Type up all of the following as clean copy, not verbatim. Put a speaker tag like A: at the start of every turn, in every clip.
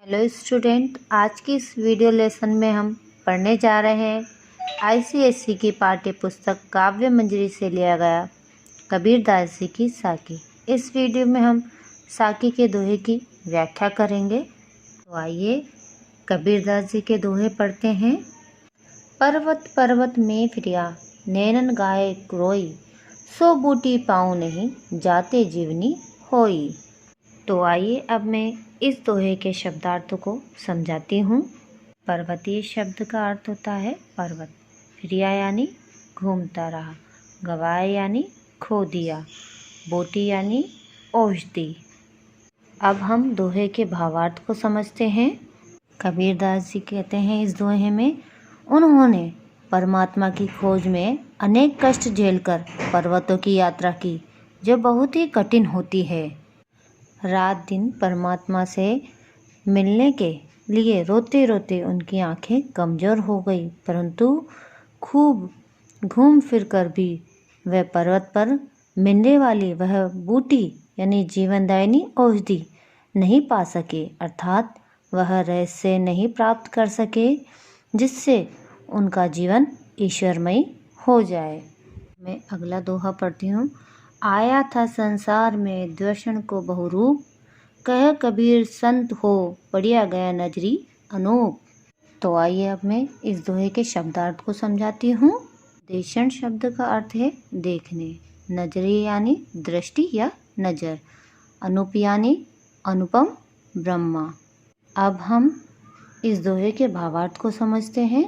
A: Hello student, आज की इस वीडियो लेसन में हम पढ़ने जा रहे हैं आईसीएसई की पाठ्य पुस्तक काव्य मंजरी से लिया गया कबीरदास जी की साकी। इस वीडियो में हम साकी के दोहे की व्याख्या करेंगे। तो आइए कबीरदास जी के दोहे पढ़ते हैं। पर्वत पर्वत में फिरिया नैनन गाए क्रोई, सो बूटी पाऊँ नहीं जाते जीवनी होई। तो आइए अब मैं इस दोहे के शब्दार्थों को समझाती हूँ। पर्वतीय शब्द का अर्थ होता है पर्वत, फिरिया यानी घूमता रहा, गवाए यानी खो दिया, बोटी यानी औषधि। अब हम दोहे के भावार्थ को समझते हैं। कबीरदास जी कहते हैं इस दोहे में, उन्होंने परमात्मा की खोज में अनेक कष्ट झेलकर पर्वतों की यात्रा की, जो बहुत ही कठिन होती है। रात दिन परमात्मा से मिलने के लिए रोते रोते उनकी आंखें कमज़ोर हो गई, परंतु खूब घूम फिर कर भी वह पर्वत पर मिलने वाली वह बूटी यानी जीवनदायिनी औषधि नहीं पा सके, अर्थात वह रहस्य नहीं प्राप्त कर सके जिससे उनका जीवन ईश्वरमय हो जाए। मैं अगला दोहा पढ़ती हूँ। आया था संसार में द्वेषण को बहुरूप, कह कबीर संत हो पढ़िया गया नजरी अनूप। तो आइए अब मैं इस दोहे के शब्दार्थ को समझाती हूँ। देशण शब्द का अर्थ है देखने, नजरी यानी दृष्टि या नजर, अनूप यानी अनुपम ब्रह्मा। अब हम इस दोहे के भावार्थ को समझते हैं।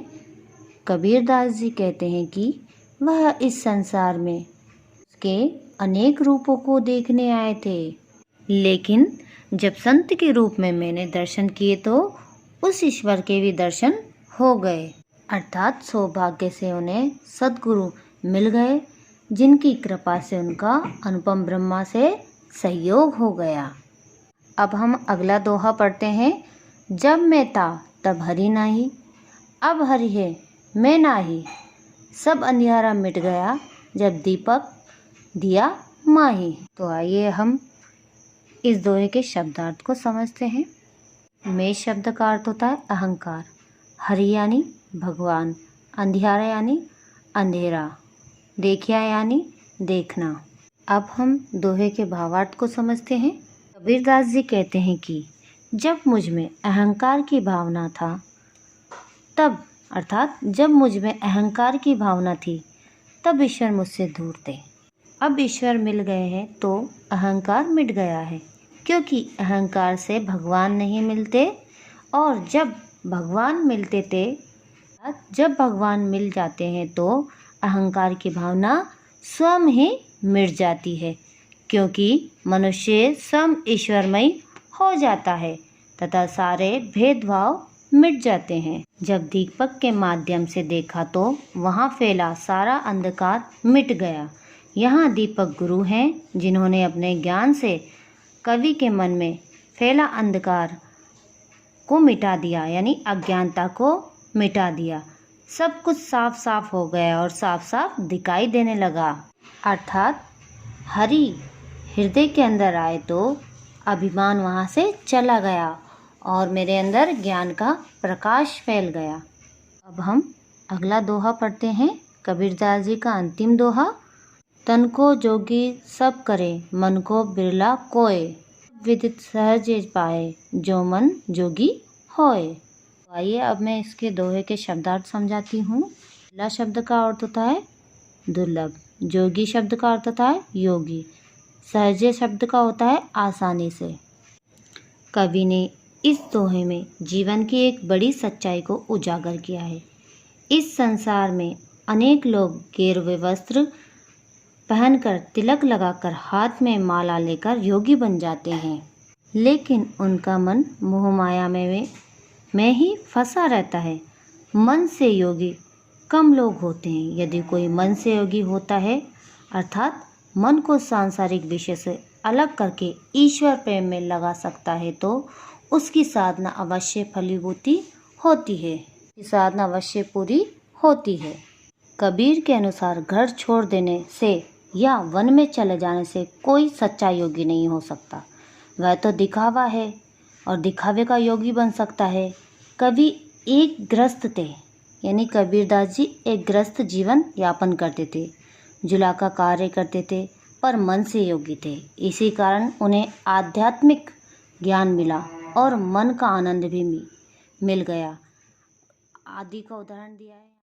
A: कबीरदास जी कहते हैं कि वह इस संसार में के अनेक रूपों को देखने आए थे, लेकिन जब संत के रूप में मैंने दर्शन किए तो उस ईश्वर के भी दर्शन हो गए, अर्थात सौभाग्य से उन्हें सद्गुरु मिल गए, जिनकी कृपा से उनका अनुपम ब्रह्मा से सहयोग हो गया। अब हम अगला दोहा पढ़ते हैं। जब मैं था तब हरि नाही, अब हरि है मैं नाही, सब अंधियारा मिट गया जब दीपक दिया माही। तो आइए हम इस दोहे के शब्दार्थ को समझते हैं। मैं शब्द का अर्थ होता है अहंकार, हरि यानी भगवान, अंधियारा यानी अंधेरा, देखिया यानी देखना। अब हम दोहे के भावार्थ को समझते हैं। कबीरदास जी कहते हैं कि जब मुझ में अहंकार की भावना था तब, अर्थात जब मुझ में अहंकार की भावना थी तब ईश्वर मुझसे दूर थे, अब ईश्वर मिल गए हैं तो अहंकार मिट गया है, क्योंकि अहंकार से भगवान नहीं मिलते, और जब भगवान मिलते थे, जब भगवान मिल जाते हैं तो अहंकार की भावना स्वयं ही मिट जाती है, क्योंकि मनुष्य स्वयं ईश्वरमय हो जाता है तथा सारे भेदभाव मिट जाते हैं। जब दीपक के माध्यम से देखा तो वहाँ फैला सारा अंधकार मिट गया। यहाँ दीपक गुरु हैं, जिन्होंने अपने ज्ञान से कवि के मन में फैला अंधकार को मिटा दिया, यानी अज्ञानता को मिटा दिया। सब कुछ साफ साफ हो गया और साफ साफ दिखाई देने लगा, अर्थात हरि हृदय के अंदर आए तो अभिमान वहाँ से चला गया और मेरे अंदर ज्ञान का प्रकाश फैल गया। अब हम अगला दोहा पढ़ते हैं। कबीरदास जी का अंतिम दोहा। तन को जोगी सब करे, मन को बिरला कोय, विदित सहज पाए, जो मन जोगी होए। तो आइए अब मैं इसके दोहे के शब्दार्थ समझाती हूँ। बिरला शब्द का अर्थ होता है दुर्लभ, जोगी शब्द का अर्थ होता है योगी, सहजे शब्द का होता है आसानी से। कवि ने इस दोहे में जीवन की एक बड़ी सच्चाई को उजागर किया है। इस संसार में अनेक लोग गेरुए वस्त्र पहनकर, तिलक लगाकर, हाथ में माला लेकर योगी बन जाते हैं, लेकिन उनका मन मोह माया में ही फंसा रहता है। मन से योगी कम लोग होते हैं। यदि कोई मन से योगी होता है, अर्थात मन को सांसारिक विषय से अलग करके ईश्वर प्रेम में लगा सकता है, तो उसकी साधना अवश्य फलीभूति होती है, साधना अवश्य पूरी होती है। कबीर के अनुसार घर छोड़ देने से या वन में चले जाने से कोई सच्चा योगी नहीं हो सकता। वह तो दिखावा है, और दिखावे का योगी बन सकता है। कवि एक ग्रस्त थे, यानी कबीरदास जी एक ग्रस्त जीवन यापन करते थे, जुला का कार्य करते थे पर मन से योगी थे। इसी कारण उन्हें आध्यात्मिक ज्ञान मिला और मन का आनंद भी मिल गया। आदि का उदाहरण दिया है।